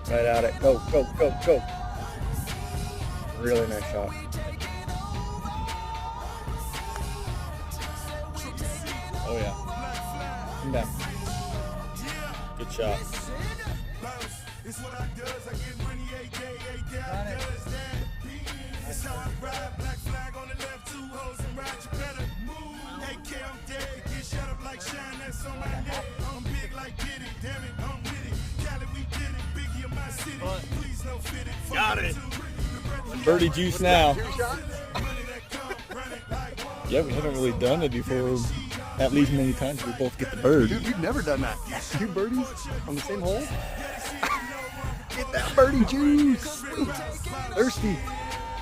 Right at it. Go, go, go, go. Really nice shot. Oh yeah. Come down. Good shot. Got it. Birdie juice now. Yeah, we haven't really done it before. At least many times we both get the bird. Dude, we've never done that. 2 birdies on the same hole? Get that birdie juice. Thirsty.